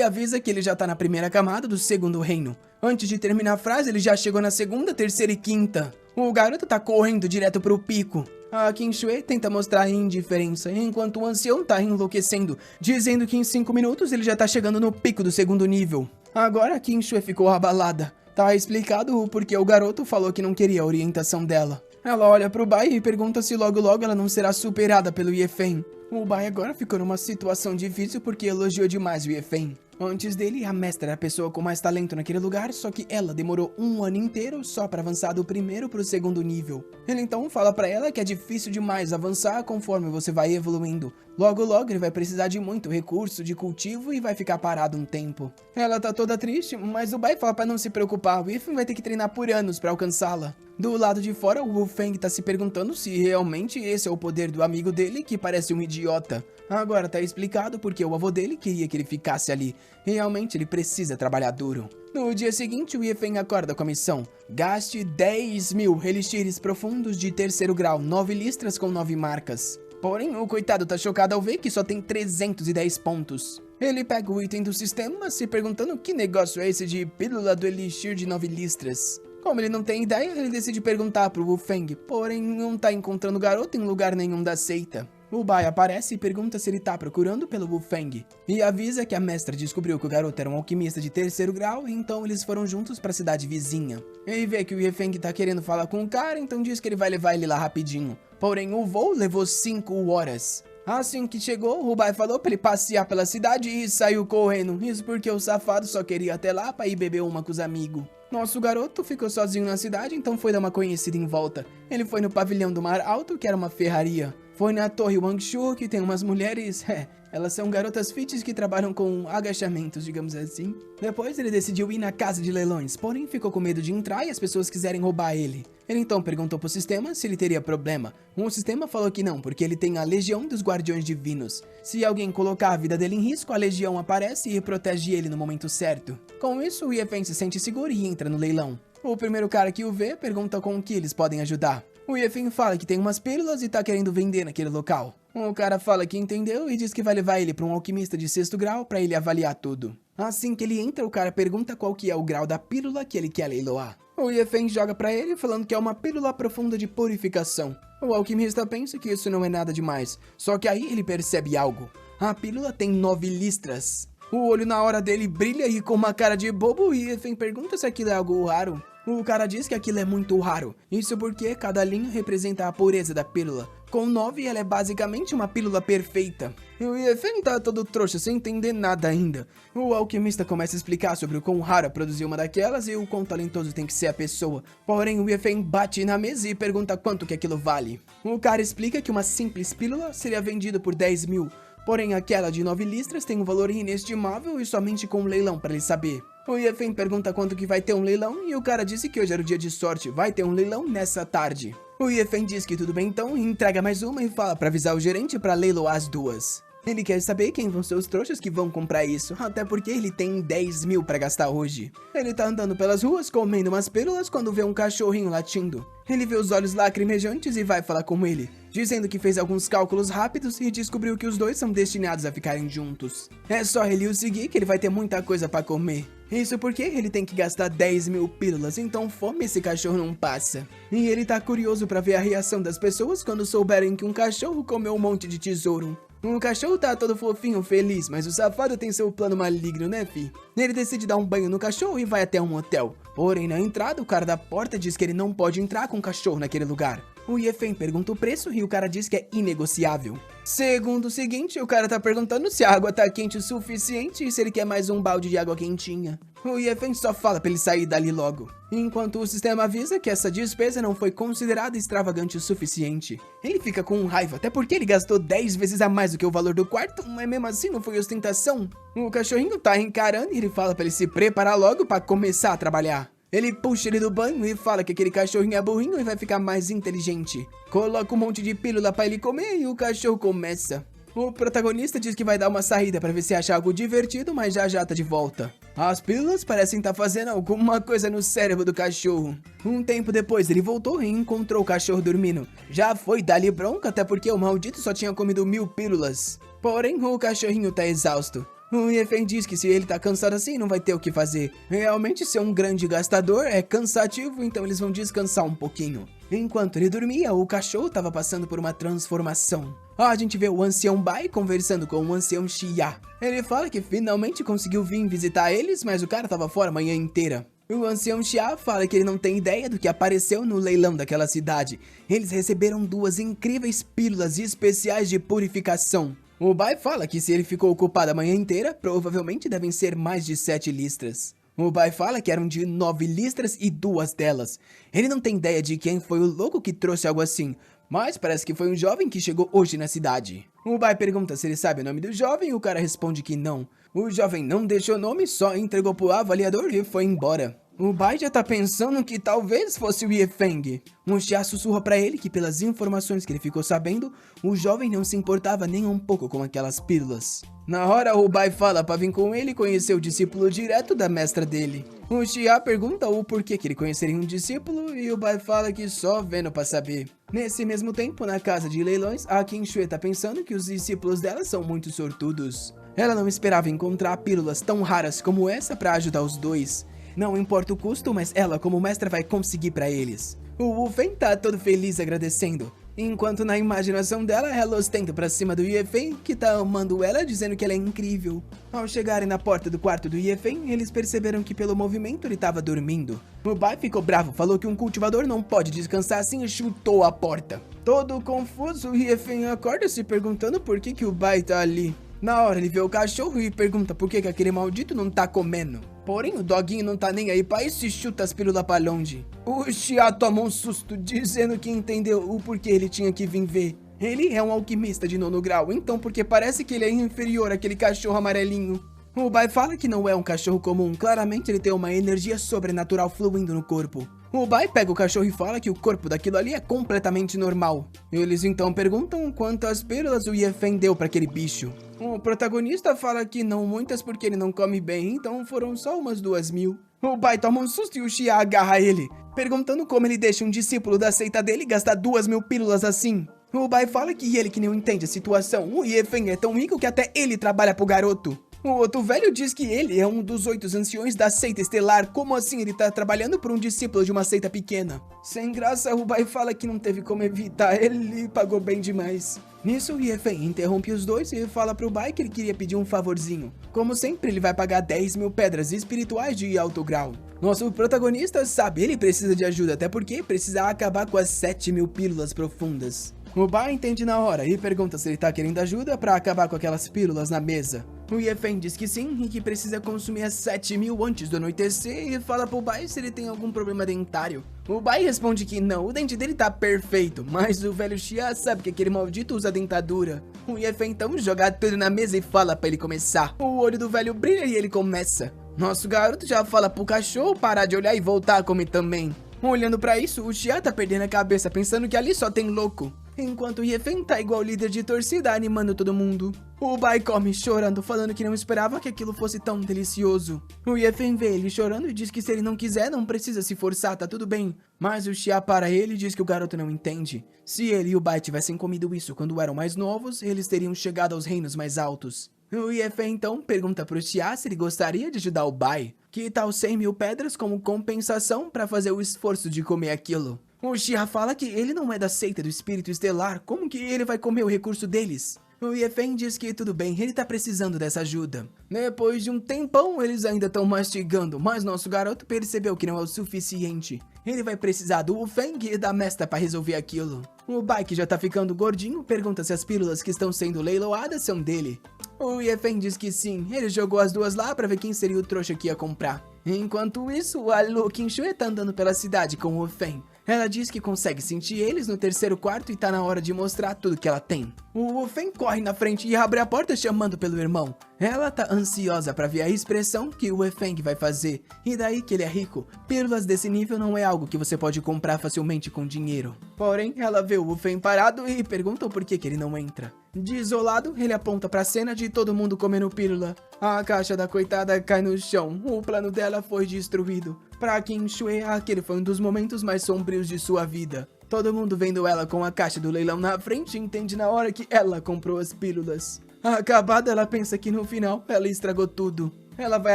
avisa que ele já tá na primeira camada do segundo reino. Antes de terminar a frase, ele já chegou na segunda, terceira e quinta. O garoto tá correndo direto pro pico. A Qingxue tenta mostrar indiferença, enquanto o ancião tá enlouquecendo, dizendo que em 5 minutos ele já tá chegando no pico do segundo nível. Agora a Qingxue ficou abalada. Tá explicado o porquê o garoto falou que não queria a orientação dela. Ela olha pro Bai e pergunta se logo logo ela não será superada pelo Yefen. O Bai agora ficou numa situação difícil porque elogiou demais o Yefen. Antes dele, a mestra era a pessoa com mais talento naquele lugar, só que ela demorou 1 ano inteiro só pra avançar do primeiro pro segundo nível. Ele então fala pra ela que é difícil demais avançar conforme você vai evoluindo. Logo logo ele vai precisar de muito recurso de cultivo e vai ficar parado um tempo. Ela tá toda triste, mas o Bai fala pra não se preocupar, o Yefen vai ter que treinar por anos pra alcançá-la. Do lado de fora, o Wu Feng tá se perguntando se realmente esse é o poder do amigo dele que parece um idiota. Agora tá explicado porque o avô dele queria que ele ficasse ali. Realmente ele precisa trabalhar duro. No dia seguinte, o Yefen acorda com a missão. Gaste 10.000 elixires profundos de terceiro grau, 9 listras com 9 marcas. Porém, o coitado tá chocado ao ver que só tem 310 pontos. Ele pega o item do sistema, se perguntando que negócio é esse de pílula do elixir de 9 listras. Como ele não tem ideia, ele decide perguntar pro Wu Feng, porém não tá encontrando o garoto em lugar nenhum da seita. O Bai aparece e pergunta se ele tá procurando pelo Wu Feng, e avisa que a mestra descobriu que o garoto era um alquimista de terceiro grau, e então eles foram juntos pra cidade vizinha. Ele vê que o Wu Feng tá querendo falar com o cara, então diz que ele vai levar ele lá rapidinho. Porém, o voo levou 5 horas. Assim que chegou, o Bai falou pra ele passear pela cidade e saiu correndo. Isso porque o safado só queria até lá pra ir beber uma com os amigos. Nosso garoto ficou sozinho na cidade, então foi dar uma conhecida em volta. Ele foi no pavilhão do Mar Alto, que era uma ferraria. Foi na Torre Wangshu, que tem umas mulheres... elas são garotas fits que trabalham com agachamentos, digamos assim. Depois ele decidiu ir na casa de leilões, porém ficou com medo de entrar e as pessoas quiserem roubar ele. Ele então perguntou pro sistema se ele teria problema. O sistema falou que não, porque ele tem a Legião dos Guardiões Divinos. Se alguém colocar a vida dele em risco, a Legião aparece e protege ele no momento certo. Com isso, o Yefen se sente seguro e entra no leilão. O primeiro cara que o vê pergunta com o que eles podem ajudar. O Yefen fala que tem umas pílulas e tá querendo vender naquele local. O cara fala que entendeu e diz que vai levar ele pra um alquimista de 6º grau pra ele avaliar tudo. Assim que ele entra, o cara pergunta qual que é o grau da pílula que ele quer leiloar. O Yefen joga pra ele falando que é uma pílula profunda de purificação. O alquimista pensa que isso não é nada demais, só que aí ele percebe algo. A pílula tem 9 listras. O olho na hora dele brilha e com uma cara de bobo, o Yefen pergunta se aquilo é algo raro. O cara diz que aquilo é muito raro, isso porque cada linha representa a pureza da pílula. Com 9, ela é basicamente uma pílula perfeita. E o Yefen tá todo trouxa, sem entender nada ainda. O alquimista começa a explicar sobre o quão raro é produzir uma daquelas e o quão talentoso tem que ser a pessoa. Porém, o Yefen bate na mesa e pergunta quanto que aquilo vale. O cara explica que uma simples pílula seria vendida por 10.000. Porém, aquela de 9 listras tem um valor inestimável e somente com um leilão para ele saber. O Yefen pergunta quanto que vai ter um leilão e o cara disse que hoje era o dia de sorte, vai ter um leilão nessa tarde. O Yefen diz que tudo bem então, entrega mais uma e fala para avisar o gerente para leiloar as duas. Ele quer saber quem vão ser os trouxas que vão comprar isso, até porque ele tem 10.000 para gastar hoje. Ele tá andando pelas ruas comendo umas pílulas quando vê um cachorrinho latindo. Ele vê os olhos lacrimejantes e vai falar com ele, dizendo que fez alguns cálculos rápidos e descobriu que os dois são destinados a ficarem juntos. É só ele o seguir que ele vai ter muita coisa para comer. Isso porque ele tem que gastar 10 mil pílulas, então fome esse cachorro não passa. E ele tá curioso pra ver a reação das pessoas quando souberem que um cachorro comeu um monte de tesouro. O cachorro tá todo fofinho, feliz, mas o safado tem seu plano maligno, né, fi? Ele decide dar um banho no cachorro e vai até um hotel. Porém, na entrada, o cara da porta diz que ele não pode entrar com o cachorro naquele lugar. O Yefen pergunta o preço e o cara diz que é inegociável. Segundo o seguinte, o cara tá perguntando se a água tá quente o suficiente e se ele quer mais um balde de água quentinha. O Yefen só fala pra ele sair dali logo, enquanto o sistema avisa que essa despesa não foi considerada extravagante o suficiente. Ele fica com raiva, até porque ele gastou 10 vezes a mais do que o valor do quarto, mas mesmo assim não foi ostentação. O cachorrinho tá encarando e ele fala pra ele se preparar logo pra começar a trabalhar. Ele puxa ele do banho e fala que aquele cachorrinho é burrinho e vai ficar mais inteligente. Coloca um monte de pílula pra ele comer e o cachorro começa. O protagonista diz que vai dar uma saída pra ver se acha algo divertido, mas já tá de volta. As pílulas parecem estar fazendo alguma coisa no cérebro do cachorro. Um tempo depois ele voltou e encontrou o cachorro dormindo. Já foi dar-lhe bronca, até porque o maldito só tinha comido 1000 pílulas. Porém, o cachorrinho tá exausto. O Yefen diz que se ele tá cansado assim, não vai ter o que fazer. Realmente ser um grande gastador é cansativo, então eles vão descansar um pouquinho. Enquanto ele dormia, o cachorro tava passando por uma transformação. A gente vê o ancião Bai conversando com o ancião Xia. Ele fala que finalmente conseguiu vir visitar eles, mas o cara tava fora a manhã inteira. O ancião Xia fala que ele não tem ideia do que apareceu no leilão daquela cidade. Eles receberam 2 incríveis pílulas especiais de purificação. O Bai fala que se ele ficou ocupado a manhã inteira, provavelmente devem ser mais de 7 listras. O Bai fala que eram de 9 listras e 2 delas. Ele não tem ideia de quem foi o louco que trouxe algo assim, mas parece que foi um jovem que chegou hoje na cidade. O Bai pergunta se ele sabe o nome do jovem e o cara responde que não. O jovem não deixou nome, só entregou pro avaliador e foi embora. O Bai já tá pensando que talvez fosse o Yefeng. O Xia sussurra pra ele que pelas informações que ele ficou sabendo, o jovem não se importava nem um pouco com aquelas pílulas. Na hora, o Bai fala pra vir com ele conhecer o discípulo direto da mestra dele. O Xia pergunta o porquê que ele conheceria um discípulo e o Bai fala que só vendo pra saber. Nesse mesmo tempo, na casa de leilões, a Qin Shui tá pensando que os discípulos dela são muito sortudos. Ela não esperava encontrar pílulas tão raras como essa pra ajudar os dois. Não importa o custo, mas ela como mestra vai conseguir pra eles. O Wu Feng tá todo feliz agradecendo, enquanto na imaginação dela, ela ostenta pra cima do Yefen, que tá amando ela, dizendo que ela é incrível. Ao chegarem na porta do quarto do Yefen, eles perceberam que pelo movimento ele tava dormindo. O Bai ficou bravo, falou que um cultivador não pode descansar assim e chutou a porta. Todo confuso, o Yefen acorda se perguntando por que o Bai tá ali. Na hora ele vê o cachorro e pergunta por que aquele maldito não tá comendo. Porém o doguinho não tá nem aí pra isso e chuta as pílulas pra longe. O Xia toma um susto dizendo que entendeu o porquê ele tinha que vir ver. Ele é um alquimista de 9º grau, então porque parece que ele é inferior àquele cachorro amarelinho. O Bai fala que não é um cachorro comum, claramente ele tem uma energia sobrenatural fluindo no corpo. O Bai pega o cachorro e fala que o corpo daquilo ali é completamente normal. Eles então perguntam quantas pílulas o Yefen deu pra aquele bicho. O protagonista fala que não muitas porque ele não come bem, então foram só umas 2000. O Bai toma um susto e o Xia agarra ele, perguntando como ele deixa um discípulo da seita dele gastar 2000 pílulas assim. O Bai fala que ele que não entende a situação, o Yefen é tão rico que até ele trabalha pro garoto. O outro velho diz que ele é um dos 8 anciões da seita estelar, como assim ele tá trabalhando por um discípulo de uma seita pequena? Sem graça, o Bai fala que não teve como evitar, ele pagou bem demais. Nisso, o Yefen interrompe os dois e fala pro Bai que ele queria pedir um favorzinho. Como sempre, ele vai pagar 10.000 pedras espirituais de alto grau. Nosso protagonista sabe, ele precisa de ajuda, até porque precisa acabar com as 7.000 pílulas profundas. O Bai entende na hora e pergunta se ele tá querendo ajuda pra acabar com aquelas pílulas na mesa. O Yefen diz que sim e que precisa consumir as 7.000 antes do anoitecer e fala pro Bai se ele tem algum problema dentário. O Bai responde que não, o dente dele tá perfeito, mas o velho Xia sabe que aquele maldito usa dentadura. O Yefen então joga tudo na mesa e fala pra ele começar. O olho do velho brilha e ele começa. Nosso garoto já fala pro cachorro parar de olhar e voltar a comer também. Olhando pra isso, o Xia tá perdendo a cabeça pensando que ali só tem louco. Enquanto o Yefen tá igual líder de torcida animando todo mundo. O Bai come chorando, falando que não esperava que aquilo fosse tão delicioso. O Yefen vê ele chorando e diz que se ele não quiser, não precisa se forçar, tá tudo bem. Mas o Xia para ele e diz que o garoto não entende. Se ele e o Bai tivessem comido isso quando eram mais novos, eles teriam chegado aos reinos mais altos. O Yefen então pergunta pro Xia se ele gostaria de ajudar o Bai. Que tal 100.000 pedras como compensação para fazer o esforço de comer aquilo? O Xia fala que ele não é da seita do espírito estelar, como que ele vai comer o recurso deles? O Yefen diz que tudo bem, ele tá precisando dessa ajuda. Depois de um tempão, eles ainda estão mastigando, mas nosso garoto percebeu que não é o suficiente. Ele vai precisar do Feng e da mestra para resolver aquilo. O Bai, que já tá ficando gordinho, pergunta se as pílulas que estão sendo leiloadas são dele. O Yefen diz que sim, ele jogou as duas lá pra ver quem seria o trouxa que ia comprar. Enquanto isso, a Lu Qingxue tá andando pela cidade com o Fen. Ela diz que consegue sentir eles no terceiro quarto e tá na hora de mostrar tudo que ela tem. O Fen corre na frente e abre a porta chamando pelo irmão. Ela tá ansiosa pra ver a expressão que o Feng vai fazer. E daí que ele é rico. Pílulas desse nível não é algo que você pode comprar facilmente com dinheiro. Porém, ela vê o Fen parado e pergunta por que ele não entra. Desolado, ele aponta pra cena de todo mundo comendo pílula. A caixa da coitada cai no chão. O plano dela foi destruído. Pra Qingxue, aquele foi um dos momentos mais sombrios de sua vida. Todo mundo vendo ela com a caixa do leilão na frente entende na hora que ela comprou as pílulas. Acabada, ela pensa que no final ela estragou tudo. Ela vai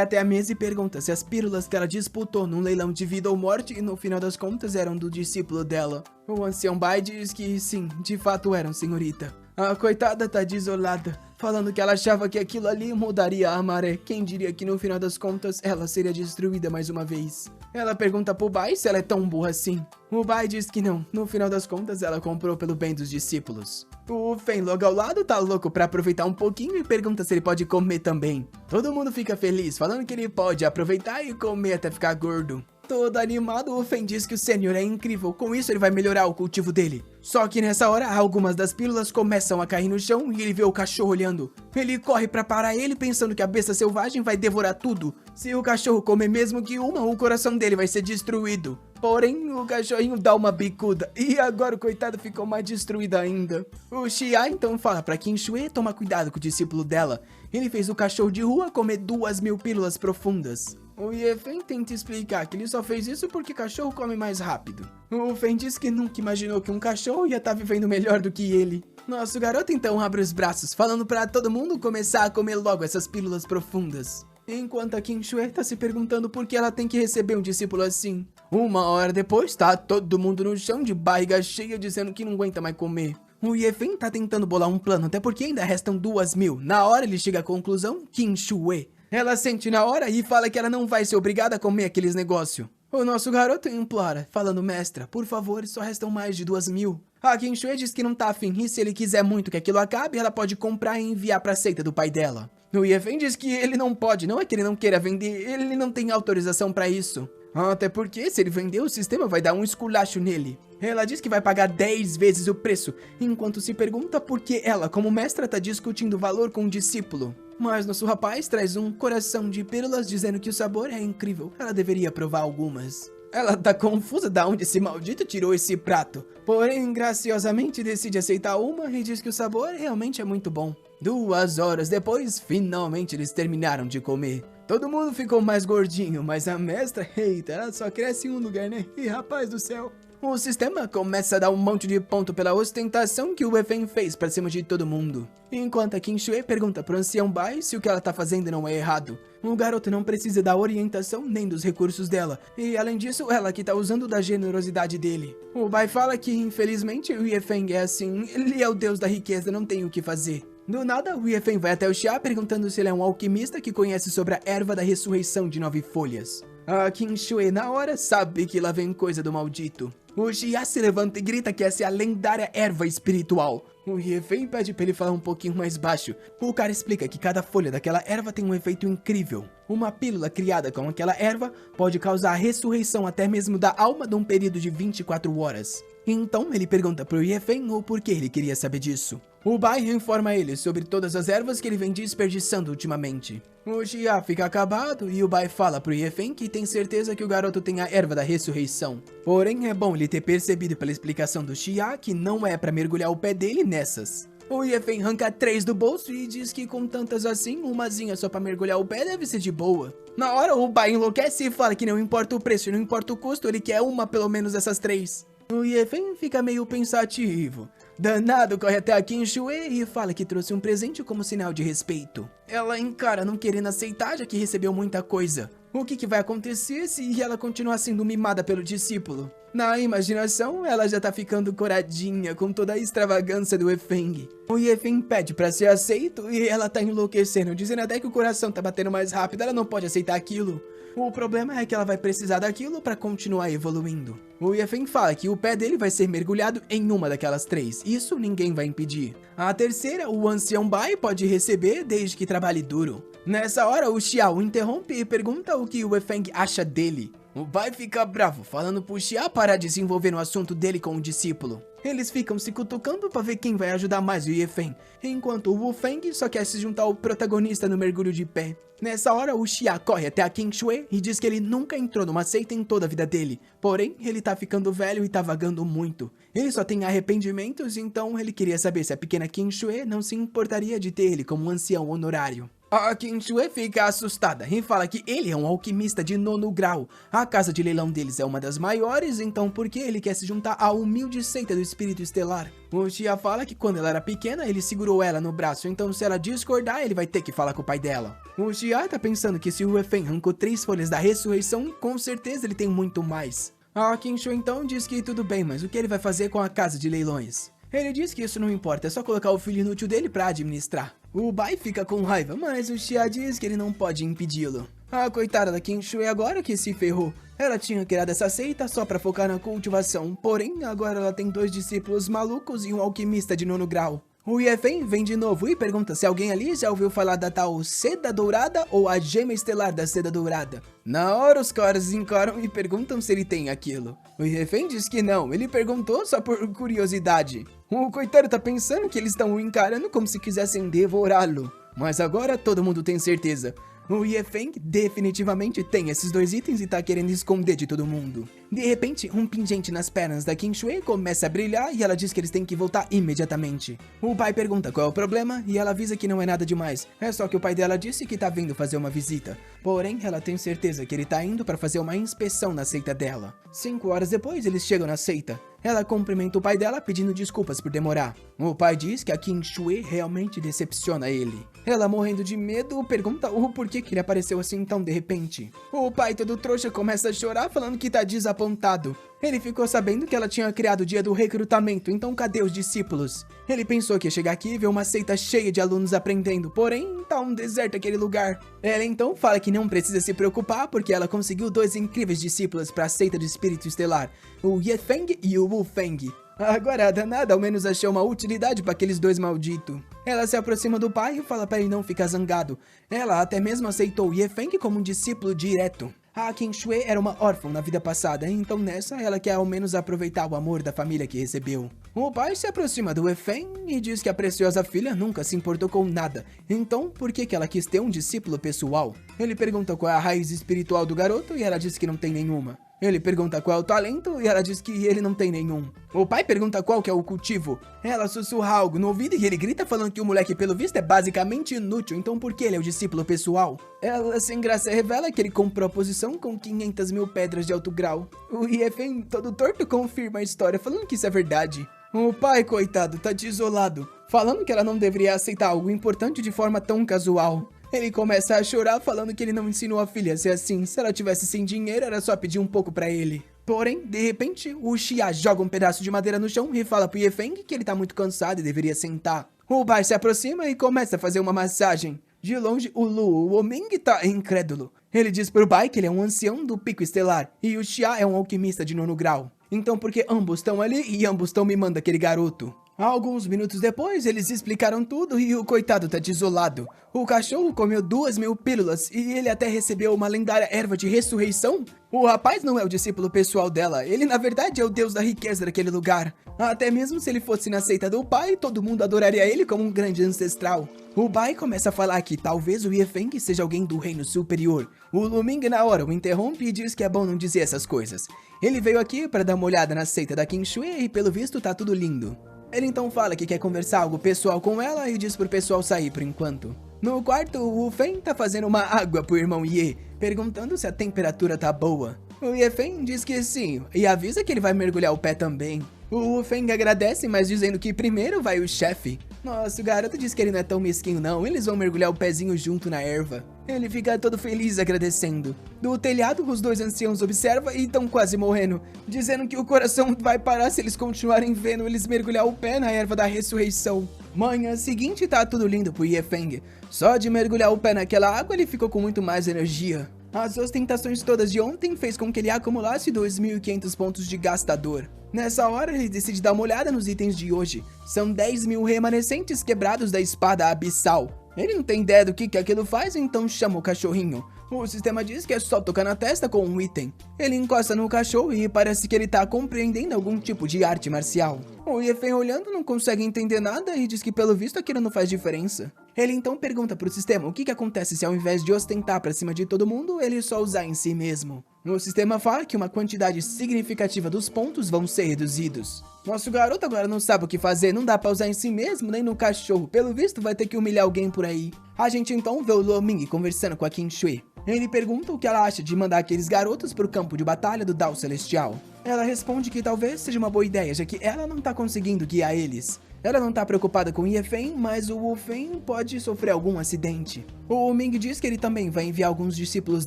até a mesa e pergunta se as pílulas que ela disputou num leilão de vida ou morte e no final das contas eram do discípulo dela. O ancião Bai diz que sim, de fato eram, senhorita. A coitada tá desolada, falando que ela achava que aquilo ali mudaria a maré. Quem diria que no final das contas ela seria destruída mais uma vez? Ela pergunta pro Bai se ela é tão burra assim. O Bai diz que não, no final das contas ela comprou pelo bem dos discípulos. O Fen logo ao lado tá louco pra aproveitar um pouquinho e pergunta se ele pode comer também. Todo mundo fica feliz, falando que ele pode aproveitar e comer até ficar gordo. Todo animado, o Fen diz que o Senhor é incrível, com isso ele vai melhorar o cultivo dele. Só que nessa hora, algumas das pílulas começam a cair no chão e ele vê o cachorro olhando. Ele corre pra parar ele pensando que a besta selvagem vai devorar tudo. Se o cachorro comer mesmo que uma, o coração dele vai ser destruído. Porém, o cachorrinho dá uma bicuda e agora o coitado ficou mais destruído ainda. O Xia então fala pra Qingxue tomar cuidado com o discípulo dela. Ele fez o cachorro de rua comer 2.000 pílulas profundas. O Yefen tenta explicar que ele só fez isso porque cachorro come mais rápido. O Fen diz que nunca imaginou que um cachorro ia estar vivendo melhor do que ele. Nosso garoto então abre os braços, falando pra todo mundo começar a comer logo essas pílulas profundas. Enquanto a Qingxue tá se perguntando por que ela tem que receber um discípulo assim. Uma hora depois, tá todo mundo no chão de barriga cheia dizendo que não aguenta mais comer. O Yefen tá tentando bolar um plano, até porque ainda restam 2.000. Na hora ele chega à conclusão, Qingxue. Ela sente na hora e fala que ela não vai ser obrigada a comer aqueles negócios. O nosso garoto implora, falando, mestra, por favor, só restam mais de 2.000. A Qingxue diz que não tá afim e se ele quiser muito que aquilo acabe, ela pode comprar e enviar pra seita do pai dela. O Yefen diz que ele não pode, não é que ele não queira vender, ele não tem autorização pra isso. Até porque, se ele vender, o sistema vai dar um esculacho nele. Ela diz que vai pagar 10 vezes o preço, enquanto se pergunta por que ela, como mestra, tá discutindo o valor com o discípulo. Mas nosso rapaz traz um coração de pílulas dizendo que o sabor é incrível, ela deveria provar algumas. Ela tá confusa de onde esse maldito tirou esse prato, porém, graciosamente decide aceitar uma e diz que o sabor realmente é muito bom. 2 horas depois, finalmente eles terminaram de comer. Todo mundo ficou mais gordinho, mas a mestra, eita, ela só cresce em um lugar, né? E rapaz do céu. O sistema começa a dar um monte de ponto pela ostentação que o Yefen fez pra cima de todo mundo. Enquanto a Qingxue pergunta pro ancião Bai se o que ela tá fazendo não é errado. O garoto não precisa da orientação nem dos recursos dela. E além disso, ela que tá usando da generosidade dele. O Bai fala que infelizmente o Yefen é assim, ele é o deus da riqueza, não tem o que fazer. Do nada, o Yefen vai até o Xia perguntando se ele é um alquimista que conhece sobre a erva da ressurreição de 9 folhas. A Qingxue na hora sabe que lá vem coisa do maldito. O Xia se levanta e grita que essa é a lendária erva espiritual. O Yefen pede pra ele falar um pouquinho mais baixo. O cara explica que cada folha daquela erva tem um efeito incrível. Uma pílula criada com aquela erva pode causar a ressurreição até mesmo da alma num período de 24 horas. Então ele pergunta pro Yefen o porquê ele queria saber disso. O Bai informa ele sobre todas as ervas que ele vem desperdiçando ultimamente. O Xia fica acabado e o Bai fala pro Yefen que tem certeza que o garoto tem a erva da ressurreição. Porém é bom ele ter percebido pela explicação do Xia que não é pra mergulhar o pé dele nessas. O Yefen arranca 3 do bolso e diz que com tantas assim, umazinha só pra mergulhar o pé deve ser de boa. Na hora o Bai enlouquece e fala que não importa o preço e não importa o custo, ele quer uma pelo menos dessas 3. O Yefen fica meio pensativo. Danado corre até a Qin Shui e fala que trouxe um presente como sinal de respeito. Ela encara não querendo aceitar, já que recebeu muita coisa. O que vai acontecer se ela continuar sendo mimada pelo discípulo? Na imaginação, ela já tá ficando coradinha com toda a extravagância do Yefeng. O Yefeng pede pra ser aceito e ela tá enlouquecendo, dizendo até que o coração tá batendo mais rápido, ela não pode aceitar aquilo. O problema é que ela vai precisar daquilo pra continuar evoluindo. O Yefeng fala que o pé dele vai ser mergulhado em uma daquelas 3, isso ninguém vai impedir. A terceira, o ancião Bai pode receber desde que trabalhe duro. Nessa hora, o Xiao interrompe e pergunta o que o Yefeng acha dele. O Bai fica bravo, falando pro Xiao parar de se envolver no assunto dele com o discípulo. Eles ficam se cutucando pra ver quem vai ajudar mais o Yefeng, enquanto o Wu Feng só quer se juntar ao protagonista no mergulho de pé. Nessa hora, o Xiao corre até a Qin Shui e diz que ele nunca entrou numa seita em toda a vida dele. Porém, ele tá ficando velho e tá vagando muito. Ele só tem arrependimentos, então ele queria saber se a pequena Qin Shui não se importaria de ter ele como um ancião honorário. A Qin Shui fica assustada e fala que ele é um alquimista de 9º grau. A casa de leilão deles é uma das maiores, então por que ele quer se juntar à humilde seita do espírito estelar? O Xiao fala que quando ela era pequena, ele segurou ela no braço, então se ela discordar, ele vai ter que falar com o pai dela. O Xiao tá pensando que se o Yefeng arrancou 3 folhas da ressurreição, com certeza ele tem muito mais. A Qin Shui então diz que tudo bem, mas o que ele vai fazer com a casa de leilões? Ele diz que isso não importa, é só colocar o filho inútil dele pra administrar. O Bai fica com raiva, mas o Xiao diz que ele não pode impedi-lo. A coitada da Qin Shui agora que se ferrou. Ela tinha criado essa seita só pra focar na cultivação, porém agora ela tem 2 discípulos malucos e um alquimista de 9º grau. O Yefeng vem de novo e pergunta se alguém ali já ouviu falar da tal Seda Dourada ou a Gema Estelar da Seda Dourada. Na hora os caras encaram e perguntam se ele tem aquilo. O Yefeng diz que não, ele perguntou só por curiosidade. O coitado tá pensando que eles estão o encarando como se quisessem devorá-lo. Mas agora todo mundo tem certeza. O Yefeng definitivamente tem esses 2 itens e tá querendo esconder de todo mundo. De repente, um pingente nas pernas da Qin Shui começa a brilhar e ela diz que eles têm que voltar imediatamente. O pai pergunta qual é o problema e ela avisa que não é nada demais. É só que o pai dela disse que tá vindo fazer uma visita. Porém, ela tem certeza que ele tá indo para fazer uma inspeção na seita dela. 5 horas depois, eles chegam na seita. Ela cumprimenta o pai dela pedindo desculpas por demorar. O pai diz que a Qin Shui realmente decepciona ele. Ela, morrendo de medo, pergunta o porquê que ele apareceu assim tão de repente. O pai todo trouxa começa a chorar falando que tá desapontado. Ele ficou sabendo que ela tinha criado o dia do recrutamento, então cadê os discípulos? Ele pensou que ia chegar aqui e ver uma seita cheia de alunos aprendendo, porém tá um deserto aquele lugar. Ela então fala que não precisa se preocupar porque ela conseguiu 2 incríveis discípulos para a seita do espírito estelar, o Yefeng e o Wu Feng. Agora a danada ao menos achou uma utilidade para aqueles 2 malditos. Ela se aproxima do pai e fala para ele não ficar zangado. Ela até mesmo aceitou o Yefeng como um discípulo direto. A Qin Shui era uma órfã na vida passada, então nessa ela quer ao menos aproveitar o amor da família que recebeu. O pai se aproxima do Yefeng e diz que a preciosa filha nunca se importou com nada, então por que ela quis ter um discípulo pessoal? Ele pergunta qual é a raiz espiritual do garoto e ela diz que não tem nenhuma. Ele pergunta qual é o talento e ela diz que ele não tem nenhum. O pai pergunta qual que é o cultivo. Ela sussurra algo no ouvido e ele grita falando que o moleque pelo visto é basicamente inútil, então por que ele é o discípulo pessoal? Ela sem graça revela que ele comprou a posição com 500 mil pedras de alto grau. O Yefeng todo torto confirma a história falando que isso é verdade. O pai, coitado, tá desolado, falando que ela não deveria aceitar algo importante de forma tão casual. Ele começa a chorar falando que ele não ensinou a filha a ser assim, se ela tivesse sem dinheiro era só pedir um pouco pra ele. Porém, de repente, o Xiao joga um pedaço de madeira no chão e fala pro Yefeng que ele tá muito cansado e deveria sentar. O pai se aproxima e começa a fazer uma massagem. De longe, o Lu, o Oming, tá incrédulo. Ele diz pro pai que ele é um ancião do pico estelar e o Xiao é um alquimista de 9º grau. Então por que ambos estão ali e ambos estão mimando aquele garoto? Alguns minutos depois, eles explicaram tudo e o coitado tá desolado. O cachorro comeu 2.000 pílulas e ele até recebeu uma lendária erva de ressurreição. O rapaz não é o discípulo pessoal dela, ele na verdade é o deus da riqueza daquele lugar. Até mesmo se ele fosse na seita do pai, todo mundo adoraria ele como um grande ancestral. O pai começa a falar que talvez o Yefeng seja alguém do reino superior. O Luming na hora o interrompe e diz que é bom não dizer essas coisas. Ele veio aqui para dar uma olhada na seita da Qin Shui e pelo visto tá tudo lindo. Ele então fala que quer conversar algo pessoal com ela e diz pro pessoal sair por enquanto. No quarto, o Wu Feng tá fazendo uma água pro irmão Ye, perguntando se a temperatura tá boa. O Yefeng diz que sim, e avisa que ele vai mergulhar o pé também. O Feng agradece, mas dizendo que primeiro vai o chefe. Nossa, o garoto diz que ele não é tão mesquinho não, eles vão mergulhar o pezinho junto na erva. Ele fica todo feliz agradecendo. Do telhado, os dois anciãos observam e estão quase morrendo, dizendo que o coração vai parar se eles continuarem vendo eles mergulhar o pé na erva da ressurreição. Manhã seguinte tá tudo lindo pro Ye Feng. Só de mergulhar o pé naquela água ele ficou com muito mais energia. As ostentações todas de ontem fez com que ele acumulasse 2.500 pontos de gastador. Nessa hora ele decide dar uma olhada nos itens de hoje. São 10.000 remanescentes quebrados da espada abissal. Ele não tem ideia do que aquilo faz, então chama o cachorrinho. O sistema diz que é só tocar na testa com um item. Ele encosta no cachorro e parece que ele tá compreendendo algum tipo de arte marcial. O Ye Feng olhando não consegue entender nada e diz que pelo visto aquilo não faz diferença. Ele então pergunta pro sistema o que acontece se ao invés de ostentar pra cima de todo mundo, ele só usar em si mesmo. O sistema fala que uma quantidade significativa dos pontos vão ser reduzidos. Nosso garoto agora não sabe o que fazer, não dá pra usar em si mesmo nem no cachorro, pelo visto vai ter que humilhar alguém por aí. A gente então vê o Luo Ming conversando com a Qin Shui. Ele pergunta o que ela acha de mandar aqueles garotos pro campo de batalha do Dao Celestial. Ela responde que talvez seja uma boa ideia, já que ela não tá conseguindo guiar eles. Ela não tá preocupada com Ye Feng, mas o Wu Feng pode sofrer algum acidente. O Ming diz que ele também vai enviar alguns discípulos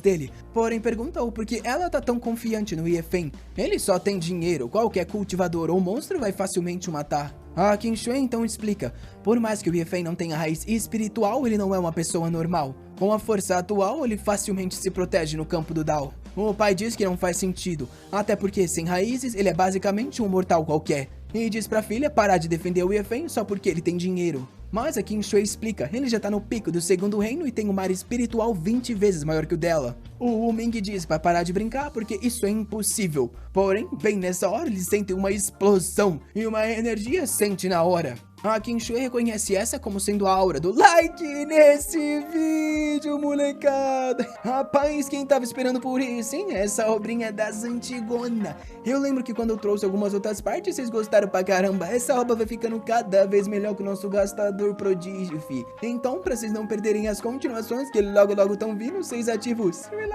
dele, porém pergunta o porquê ela tá tão confiante no Ye Feng. Ele só tem dinheiro, qualquer cultivador ou monstro vai facilmente o matar. A Qin Shui então explica, por mais que o Ye Feng não tenha raiz espiritual, ele não é uma pessoa normal. Com a força atual, ele facilmente se protege no campo do Dao. O pai diz que não faz sentido, até porque sem raízes ele é basicamente um mortal qualquer. E diz pra filha parar de defender o Ye Feng só porque ele tem dinheiro. Mas a Qin Shui explica, ele já tá no pico do segundo reino e tem um mar espiritual 20 vezes maior que o dela. O Wu Ming diz pra parar de brincar porque isso é impossível. Porém, bem nessa hora eles sentem uma explosão e uma energia sente na hora. A Qin Shui reconhece essa como sendo a aura do like nesse vídeo, molecada. Rapaz, quem tava esperando por isso, hein? Essa obrinha é das antigona. Eu lembro que quando eu trouxe algumas outras partes, vocês gostaram pra caramba. Essa obra vai ficando cada vez melhor que o nosso gastador prodígio, fi. Então, pra vocês não perderem as continuações, que logo logo tão vindo, vocês ativam o sininho.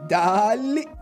Dale!